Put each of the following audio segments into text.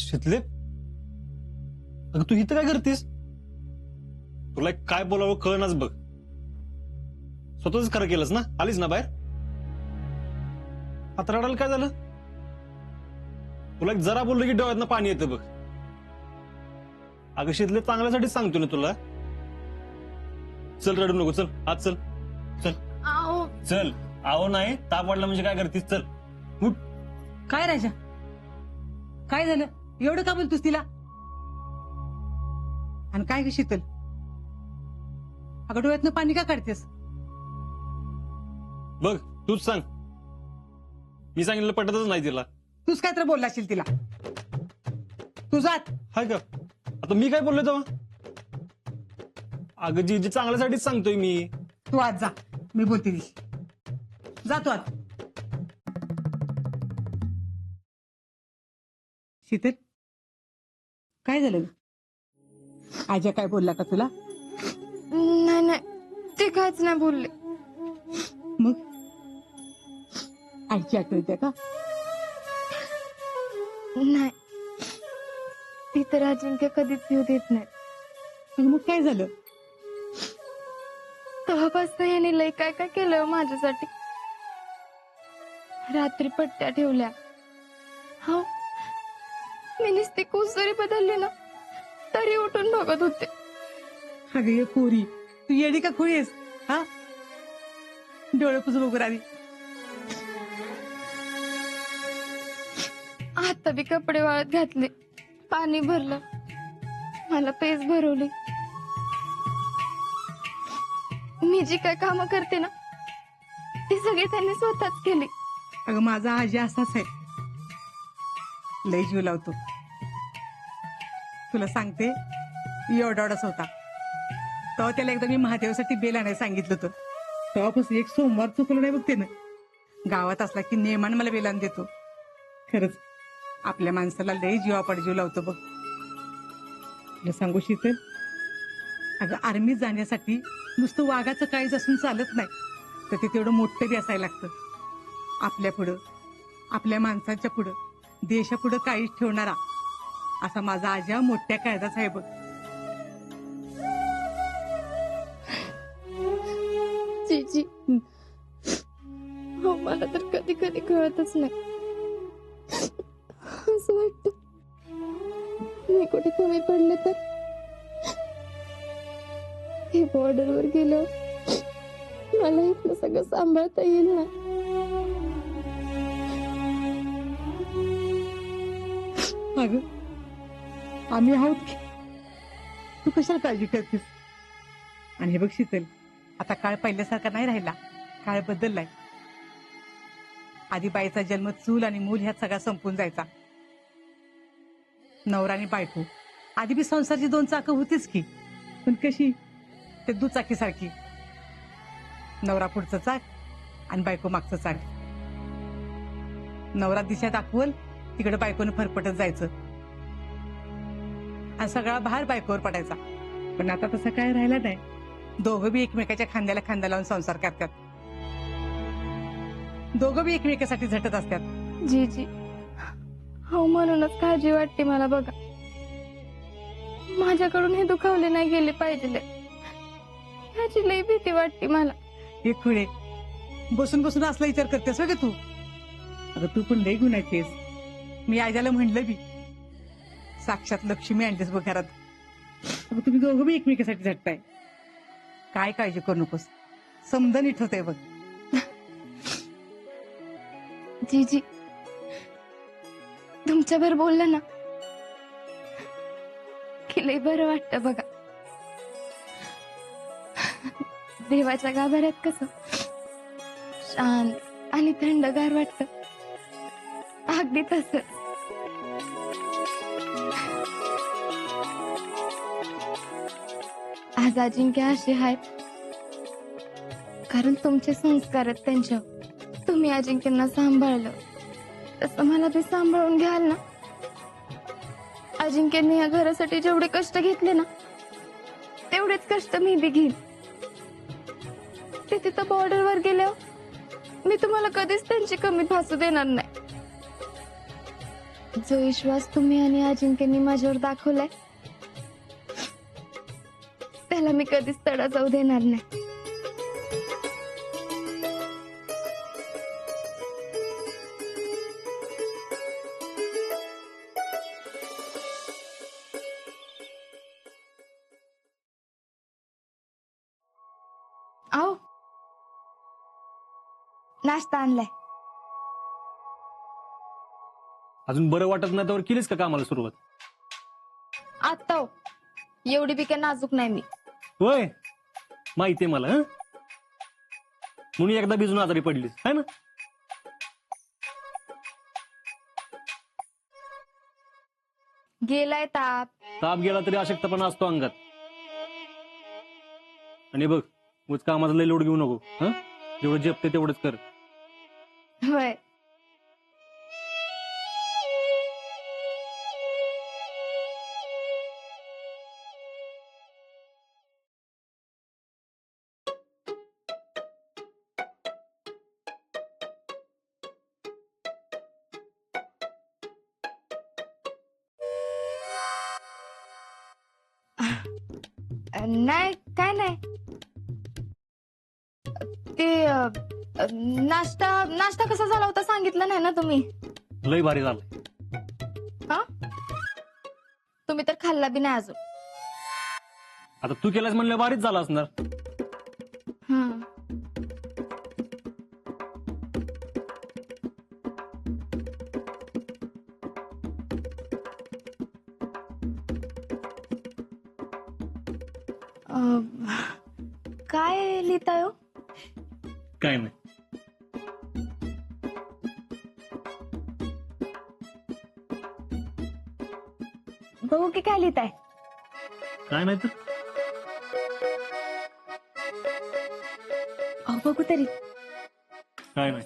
शितले, अगं तू इथं काय करतेस? तुला काय बोलावं कळनाच बघ. स्वतःच खरं केलंस ना, आलीस ना बाहेर. आता रडायला काय झालं? तुला एक जरा बोललं की डोळ्यातनं पाणी येतं बघ. अगं शितले, चांगल्यासाठीच सांगतो ना तुला. चल रडू नको, चल आज चल चल चल. आहो नाही, ताप वाढला म्हणजे काय करतीस? चल उठ. काय राजा, काय झालं? एवढं का बोलतोस तिला? आणि काय ग शीतल, अगं डोळ्यातनं पाणी का काढतेस? बघ तूच सांग. मी सांगितलं पटतच नाही तिला. तूच काय तर बोलला असेल तिला. तू जात. हाय का? आता मी काय बोललोय तेव्हा? अगं जी चांगल्यासाठीच सांगतोय मी. तू आज जा, मी बोलते ती. जा तू आज. शीतल, काय झालं? आजा काय बोलला का तुला? नाही नाही, ते काहीच नाही बोलले. मग आईची आठवण येते का? नाही, ती तर अजिंक्य कधीच येऊ देत नाही. मग काय झालं? तेव्हापासून याने लय काय काय केलं माझ्यासाठी. रात्री पट्ट्या ठेवल्या. हो, मी नुसती कुस जरी बदलली ना तरी उठून बघत होते. अगं ये पोरी, तू येडी का खोळी आहेस? हा, डोळे पुसून उभं राहिली. आता बी कपडे वाळत घातले, पाणी भरलं, मला पेज भरवली. मी जी काय काम करते ना ती सगळी त्यांनी स्वतःच केली. अगं माझा आजी असाच आहे, लय जीव लावतो. तुला सांगते, एवढाच होता तेव्हा त्याला एकदा मी महादेवासाठी बेल आणायला सांगितलं होतं. तेव्हापासून एक सोमवार चुकलं नाही बघ त्यानं. गावात असला की नेमानं मला बेल आण देतो. खरंच आपल्या माणसाला लय जीवापाड जीव लावतो बघ. तुला सांगू शीतल, अगं आर्मीत जाण्यासाठी नुसतं वाघाचं काळीज असून चालत नाही, तर ते तेवढं मोठं बी असायला लागतं. आपल्या पुढं, आपल्या माणसाच्या पुढं, देशापुढं काळीज ठेवणारा असा माझा आजा मोठ्या कायदाच आहे बघ. जीजी, हो मला तर कधी कधी कळतच नाही. असं वाटत मी कुठे कमी पडले तर हे बॉर्डरवर गेलो मला इथलं सगळं सांभाळता येईल ना. अगं आम्ही आहोत की, तू कशाला काळजी करतेस? आणि हे बघ शीतल, आता काळ पहिल्यासारखा नाही राहिला, काळ बदललाय. आधी बाईचा जन्म चूल आणि मूल ह्यात सगळा संपून जायचा. नवरा आणि बायको आधी बी संसारची दोन चाकं होतीच की, पण कशी? ते दुचाकी सारखी. नवरा पुढचं चाक आणि बायको मागचं चाक. नवरा दिशा दाखवल तिकडे बायकोनं फरफटत जायचं आणि सगळा भार बायकोवर पडायचा. पण आता तसं काय राहिलं नाही. दोघं बी एकमेकाच्या खांद्याला खांदा लावून संसार करतात. दोघं बी एकमेकासाठी झटत असतात. जीजी, हो म्हणूनच काळजी वाटते मला बघा. माझ्याकडून हे दुखावले नाही गेले पाहिजे ह्याची लई भीती वाटते मला. हे खुळे बसून बसून असला विचार करतेस का तू? अगं तू पण लई गुणाचीस. मी आजाला म्हणलं बी, साक्षात लक्ष्मी आणतेस बघ घरात. अगं तुम्ही दोघं बी एकमेकासाठी झटताय. काय काळजी करू नकोस, समजा नीट होतंय बघ. जीजी, तुमच्यावर बोललं ना की लई बरं वाटतं बघा. देवाच्या गाभाऱ्यात कसं शांत आणि थंडगार वाटतं, अगदी तसं. आज अजिंक्य असे आहेत कारण तुमचे संस्कार आहेत त्यांच्यावर. तुम्ही अजिंक्यांना सांभाळलं तसं मला ते सांभाळून घ्याल ना. अजिंक्यने या घरासाठी जेवढे कष्ट घेतले ना तेवढेच कष्ट मी बी घेईन. ते तिथं बॉर्डरवर गेल्यावर मी तुम्हाला कधीच त्यांची कमी भासू देणार नाही. जो विश्वास तुम्ही आणि अजिंक्यनी माझ्यावर दाखवलाय त्याला मी कधीच तडा जाऊ देणार नाही. आओ नाश्ता आणलाय. अजून बरं वाटत नाही तर केलीस का कामाला सुरुवात? आता हो. एवढी बी काय नाजूक नाही मी. होय माहितीये मला. हं? म्हणून एकदा भिजून आजारी पडलीस है ना? गेलाय ताप. ताप गेला तरी अशक्तपणा असतो अंगात. आणि बघ उगाच कामाचा लय लोड घेऊ नको. हं? जेवढं झेपते तेवढंच कर. होय. नाही काय नाही. ते नाश्ता नाश्ता कसा झाला होता सांगितलं नाही ना तुम्ही. लय भारी झालं. हा तुम्ही तर खाल्ला बी नाही अजून. आता तू केलास म्हणलं भारीच झाला असणार. हम्म. काय लिहिताय हो? काय नाही. बघू की काय लिहिताय. काय नाही तर बघू तरी. काय नाही.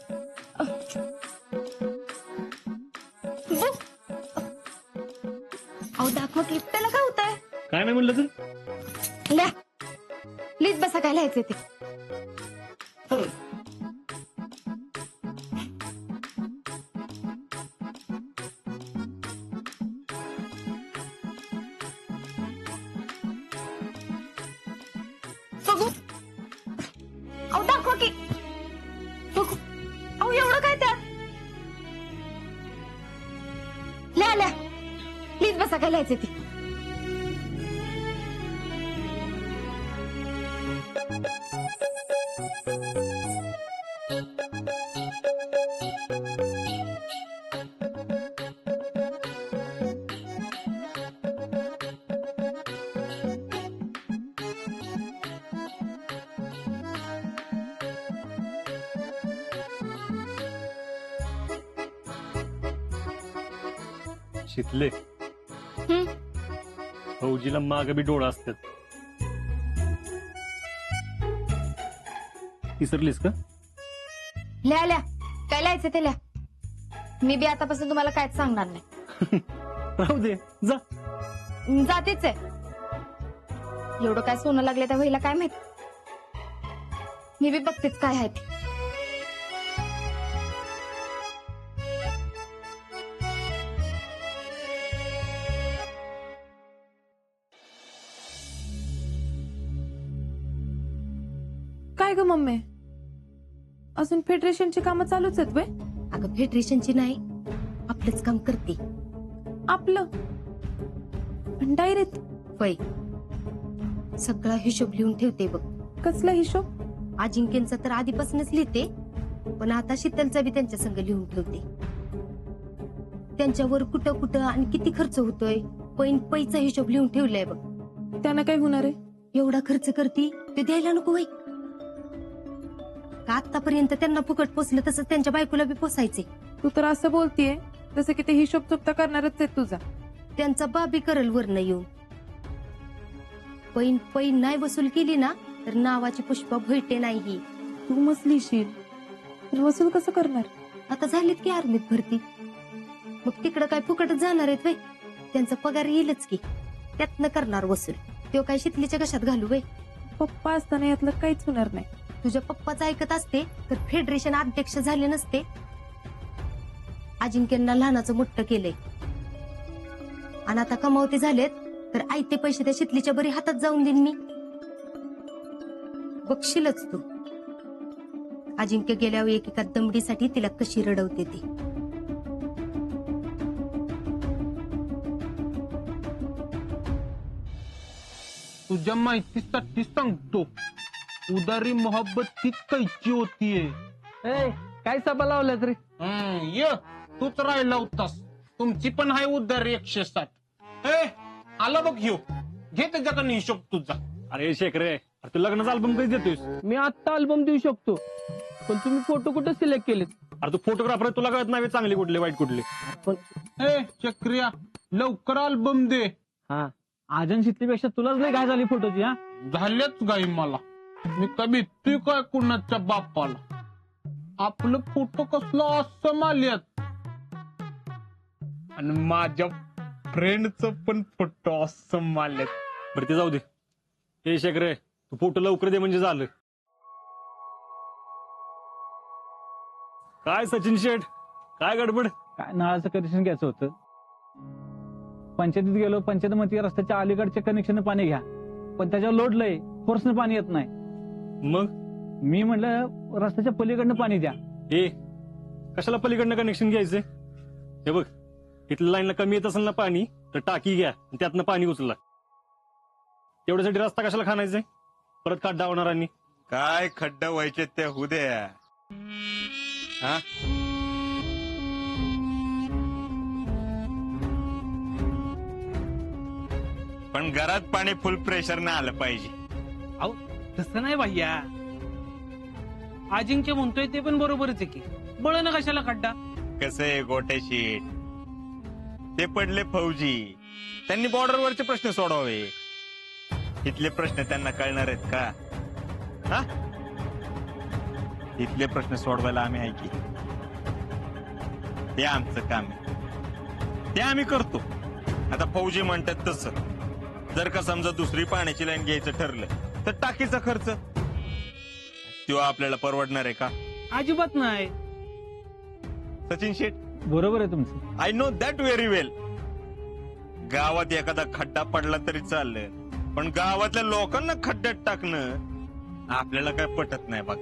अहो दाखव की त्याला काय होतंय. काय नाही म्हणलं तर लिहा. लिहित बसा काय लिहायचं ते. बघू. अहो दाखवा की. बघू. अहो एवढं काय त्यात. लिहा लिहा. लिहित बसा काय लिहायचं ते. शिकले फौजीला माग बी डोळा असतात. विसरलीस का? लिहा लिहा. काय लिहायचं ते लिहा. मी बी आतापासून तुम्हाला कायच सांगणार नाही. राहू दे जा. जातीच आहे. एवढं काय सोनं लागले त्या वहीला काय माहित. मी बी बघतेच काय आहे ते. काय ग मम्मी, अजून फेडरेशनची कामं चालूच आहेत वे? अगं फेडरेशनची नाही, आपलंच काम करते. आपलं डायरेक्ट वय सगळा हिशोब लिहून ठेवते बघ. कसला हिशोब? अजिंक्यचा तर आधीपासूनच लिहिते, पण आता शीतलचा बी त्यांच्या संग लिहून ठेवते. त्यांच्यावर कुठं कुठं आणि किती खर्च होतोय पैचा हिशोब लिहून ठेवलाय बघ. त्यानं काय होणार आहे? एवढा खर्च करती ते द्यायला नको वय का? आतापर्यंत त्यांना फुकट पोचलं तसं त्यांच्या बायकोला बी पोसायचे. तू तर असं बोलतीये जसं की ते हिशोब चुकता करणारच आहे तुझा. त्यांचा बाबी करल वरनं येऊन. पैन नाही वसूल केली ना तर नावाची पुष्पा भोयटे नाही. तू मसलीशील तर वसूल कसं करणार? आता झालीत की आर्मीत भरती, मग तिकडं काय फुकटच जाणार आहेत वय? त्यांचा पगार येईलच की, त्यातनं करणार वसूल. तो काय शितलीच्या कशात घालू वय? पप्पा असताना यातलं काहीच होणार नाही. तुझ्या पप्पाचं ऐकत असते तर फेडरेशन अध्यक्ष झाले नसते. अजिंक्यना लहानाचं मोठं केलंय. आणि आता कमावते झालेत तर आयते पैसे त्या शितलीच्या बरी हातात जाऊन देईन मी. बघशीलच तू अजिंक्य गेल्यावर एकेका दमडीसाठी तिला कशी रडवते ती. तुझ्या माहितीसाठी सांगतो, उदारी मोहब्बत ती कैची होतीये. काय सभा लावल्या तरी ये तूच राहिला होतास. तुमची पण आहे उदारी 107. आला बघ ह्यो, घे त्याच्याकडे हिशोब तुझा. अरे शेखरे, अरे तू लग्नाचा अल्बम कधी देतोयस? मी आत्ता अल्बम देऊ शकतो, पण तुम्ही फोटो कुठे सिलेक्ट केलेत? अरे तू फोटोग्राफर आहे, तुला कळत नाही चांगले कुठले वाईट कुठले. चक्रिया लवकर अल्बम दे. हा, आजन शितलीपेक्षा तुलाच लय घाय झाली फोटोची. हा, झाल्याच गाई मला. मी कमी तू काय कुणाच्या बापाला. आपलं फोटो कसलं असं आल्यात, आणि माझ्या फ्रेंडचं पण फोटो असं आल्यात. बरं ते जाऊ दे. हे शेखरे, तू फोटो लवकर दे म्हणजे झालं. काय सचिन शेठ, काय गडबड? काय नळाचं कनेक्शन घ्यायचं होतं. पंचायतीत गेलो, पंचायत मध्ये रस्त्याच्या अलीकडच्या कनेक्शन पाणी घ्या, पण त्याच्यावर लोड लय, फोर्सनं पाणी येत नाही. मग मी म्हणलं रस्त्याच्या पलीकडनं पाणी द्या. हे कशाला पलीकडनं कनेक्शन घ्यायचंय? हे बघ, इथल्या लाईनला कमी येत असेल ना पाणी, तर टाकी घ्या आणि त्यातनं पाणी उचला. तेवढ्यासाठी रस्ता कशाला खाणायचंय? परत खड्डा होणारांनी. काय खड्डा व्हायचे ते होऊ द्या. हा, पण घरात पाणी फुल प्रेशरनं आलं पाहिजे. अहो तसं नाही भैया, अजिंक्य म्हणतोय ते पण बरोबरच आहे की. बळ ना कशाला खड्डा. कसं आहे गोटे शीट, ते पडले फौजी, त्यांनी बॉर्डरवरचे प्रश्न सोडवावे. इथले प्रश्न त्यांना कळणार आहेत का? हा, इथले प्रश्न सोडवायला आम्ही आहे की. ते आमचं काम आहे, ते आम्ही करतो. आता फौजी म्हणतात तसं, जर का समजा दुसरी पाण्याची लाईन घ्यायचं ठरलं तर टाकीचा खर्च तो आपल्याला परवडणार आहे का? अजिबात नाही. सचिन शेठ, बरोबर आहे तुमचं. आय नो दॅट व्हेरी वेल. गावात एखादा खड्डा पडला तरी चाललं, पण गावातल्या लोकांना खड्ड्यात टाकणं आपल्याला काय पटत नाही बघ.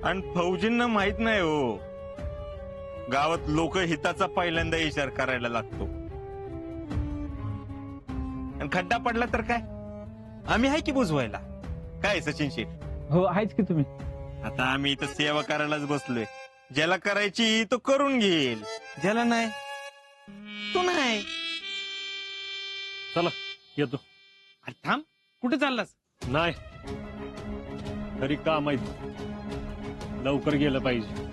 आणि फौजींना माहित नाही हो, गावात लोक हिताचा पहिल्यांदा इशारा करायला लागतो. आणि खड्डा पडला तर काय, आम्ही आहे की बुजवायला. काय सचिन शेठ? हो, आहेच की तुम्ही. आता आम्ही इथं सेवा करायलाच बसलोय. ज्याला करायची तो करून घेईल, ज्याला नाही तो नाही. चला येतो. अरे थांब, कुठे चाललास? नाही, तरी का माहित, लवकर गेलं पाहिजे.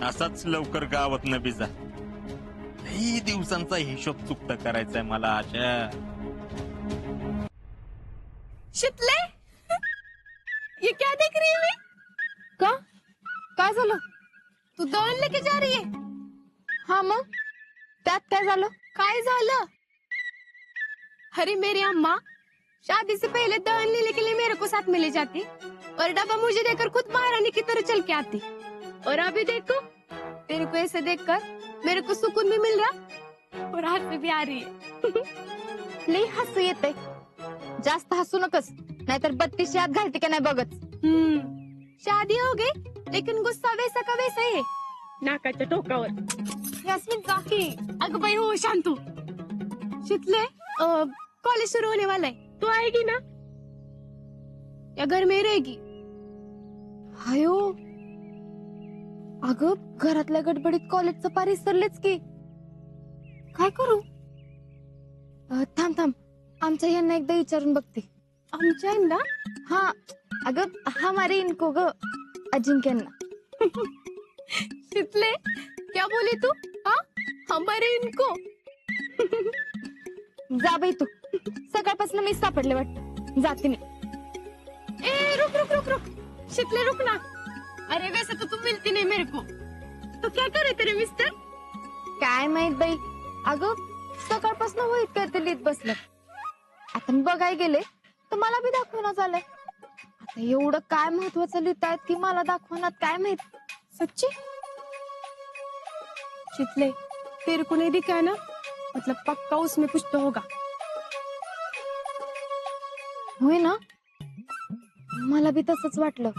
असाच लवकर गावात न बिजा. लई दिवसांचा हिशोब चुकता करायचाय मला. आशा शितले, ये क्या देख रही है? का? काय झालं? तू दळण लेके जा रही है? हाँ, मग त्यात काय झालं? काय झालं? अरे मेरी अम्मा शादी से पहले दळण लेने के लिए मेरे को साथ में ले जाती और डब्बा मुझे देकर खुद महारानी की तरह चल के आती. और अभी देखो, तेरे को ऐसे देखकर मेरे को सुकून भी मिल रहा और हंसी भी आ रही है. लई हसू येते. जास्त हसू नकस, नाहीतर 32 याद घालते का नाही बघत. शादी हो गई लेकिन गुस्सा वैसा का वैसा है, नाकाच्या टोकावर. यास्मीन काकी, अगं बाई हो शांतू. शितले, कॉलेज शुरू होने वाला है, तू आएगी ना या घर में रहेगी? हायो, अगं घरातल्या गडबडीत कॉलेजचं पार विसरलेच की. काय करू? थांब थांब, आमच्या यांना एकदा विचारून बघते. आमच्या यांना? हा, अगं हमारे इनको ग, अजिंक्यांना. शितले, क्या बोले तू? हाँ, हमारे इनको. जा बाई तू, सकाळपासून मी सापडले वाटत, जाते मी. ए रुक रुक रुक रुक, शितले रुक ना. अरे वैसे तो तुम मिलती नहीं मेरे को, तो क्या करे तेरे मिस्टर? काय माहित बाई, अगं सकाळपासून होईत करते लिहित बसलं. आता मी बघाय गेले तर मला बी दाखवणं झालंय. एवढं काय महत्वाचं लिहितायत की मला दाखवणार काय माहित. सच्ची चितले तेरे को नहीं दिखा है ना, मतलब पक्का उसमें कुछ तो होगा. होय ना, मला बी तसंच वाटलं.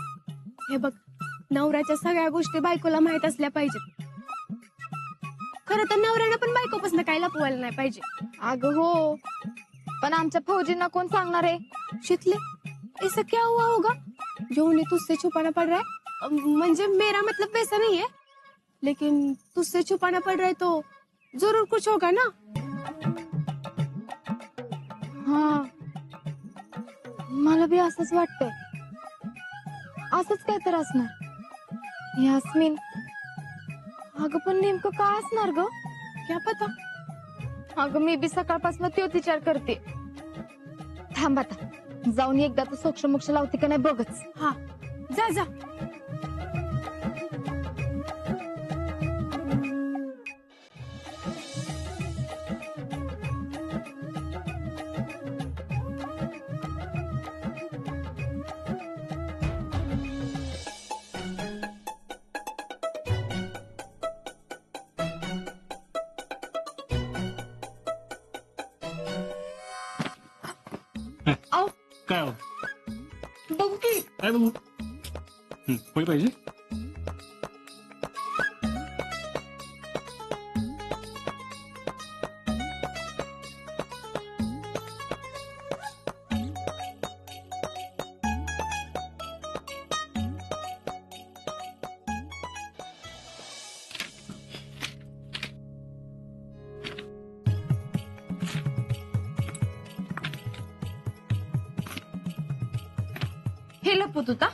हे बघ, नवऱ्याच्या सगळ्या गोष्टी बायकोला माहित असल्या पाहिजेत. खरं तर नवऱ्यानं पण बायकोपासून काय लपवायला नाही पाहिजे. अगं हो, पण आमच्या फौजींना कोण सांगणार आहे. शितले ऐसा क्या हुआ होगा जो उन्हें तुझसे छुपाना पड़ रहा है. म्हणजे मेरा मतलब वैसा नहीं है, लेकिन तुझसे छुपाना पड़ रहा है तो जरूर कुछ होगा ना. हाँ, मला बी असंच वाटतंय. असंच काय तर असणार. यास्मिन, अगं पण नेमकं काय असणार ग, क्या पता. अगं मी बी सकाळपासून तोच विचार करते. थांब आता जाऊन एकदा तर सोक्ष मोक्ष लावते का नाही बघच. हा जा जा. काय हो? बघू की. काय बघू? होय पाहिजे. हे लपवत होता.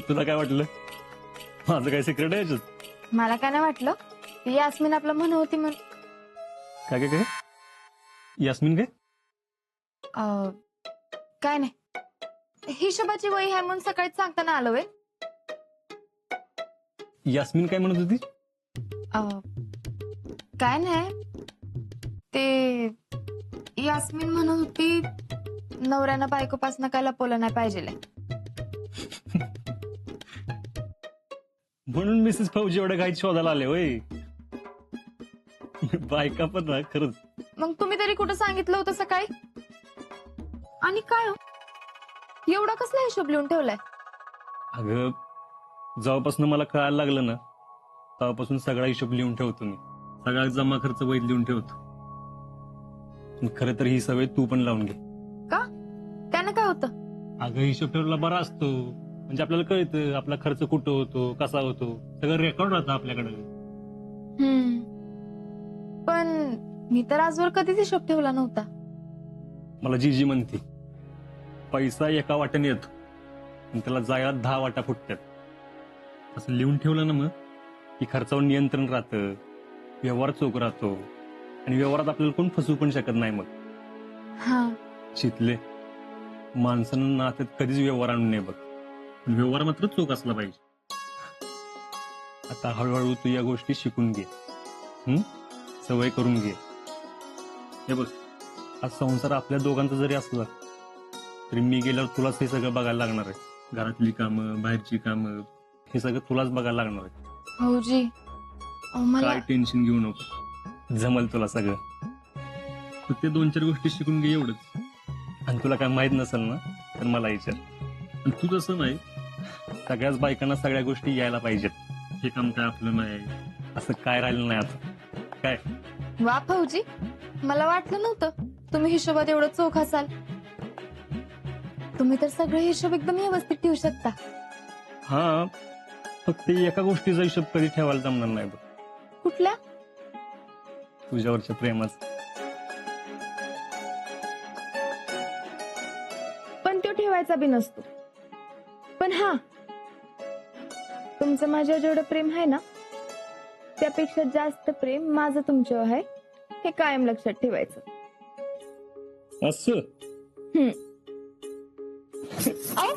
तुला काय वाटलं माझं काय सिक्रेट आहे याच्यात? मला काय नाही वाटलं. यास्मिन आपलं म्हण होती म्हणून. काय काय काय यास्मिन काय? काय नाही, हिशोबाची वही आहे म्हणून सकाळीच सांगताना आलो वे. यास्मिन काय म्हणत होती? काय नाही, ते यास्मिन म्हणत होती नवऱ्यानं बायकोपासनं काय लपवलं नाही पाहिजे. म्हणून मिसेस फौजी एवढ्या काही शोधायला आले होय. बायका पण ना खरंच. मग तुम्ही तरी कुठं सांगितलं होतं सकाळी. आणि काय हो, एवढा कसला हिशोब लिहून ठेवलाय. अगं जेव्हापासून मला कळायला लागलं ना तेव्हापासून सगळा हिशोब लिहून ठेवतो मी. सगळा जमा खर्च वहीत लिहून ठेवतो. खरं तर ही सवय तू पण लावून घे. का, त्यानं काय होतं. अगं हिशोब ठेवला बरा असतो, म्हणजे आपल्याला कळतं आपला खर्च कुठं होतो, कसा होतो, सगळं रेकॉर्ड राहतं आपल्याकडे. पण मी तर आजवर कधीच हिशोब ठेवला नव्हता. मला जीजी म्हणते पैसा एका वाट्याने येतो आणि त्याला जायला 10 वाटा फुटतात. असं लिहून ठेवलं ना मग की खर्चावर नियंत्रण राहतं, व्यवहार चोख राहतो आणि व्यवहारात आपल्याला कोण फसवू पण शकत नाही. मग हा, शितले, माणसानं नात्यात कधीच व्यवहार आणून नये बघ, पण व्यवहार मात्र चोख असला पाहिजे. आता हळूहळू तू या गोष्टी शिकून घे, सवय करून घे. हे बघ, आज संसार आपल्या दोघांचा जरी असला तरी मी गेल्यावर तुलाच हे सगळं बघायला लागणार आहे. घरातली कामं, बाहेरची कामं, हे सगळं तुलाच बघायला लागणार आहे. भाऊजी मला काय टेन्शन घेऊ नको, जमल तुला सगळं. तू ते 2-4 गोष्टी शिकून घे एवढंच. आणि तुला काय माहित नसेल ना तर मला विचार. आणि तू तसं नाही, सगळ्याच बायकांना सगळ्या गोष्टी यायला पाहिजेत. हे काम काय आपलं नाही असं काय राहिलं नाही आता. काय वा भाऊजी, मला वाटलं नव्हतं तुम्ही हिशोबात एवढं चोख असाल. तुम्ही तर सगळे हिशोब एकदम व्यवस्थित ठेवू शकता. हा, फक्त एका गोष्टीचा हिशोब कधी ठेवायला जमणार नाही बघ. कुठल्या? तुझ्यावरच्या प्रेमाचा. पण तो ठेवायचा बी नसतो. पण हा, तुमचं माझ्यावर जेवढं प्रेम आहे ना त्यापेक्षा जास्त प्रेम माझं तुमच्यावर आहे, हे कायम लक्षात ठेवायचं. असं अहो,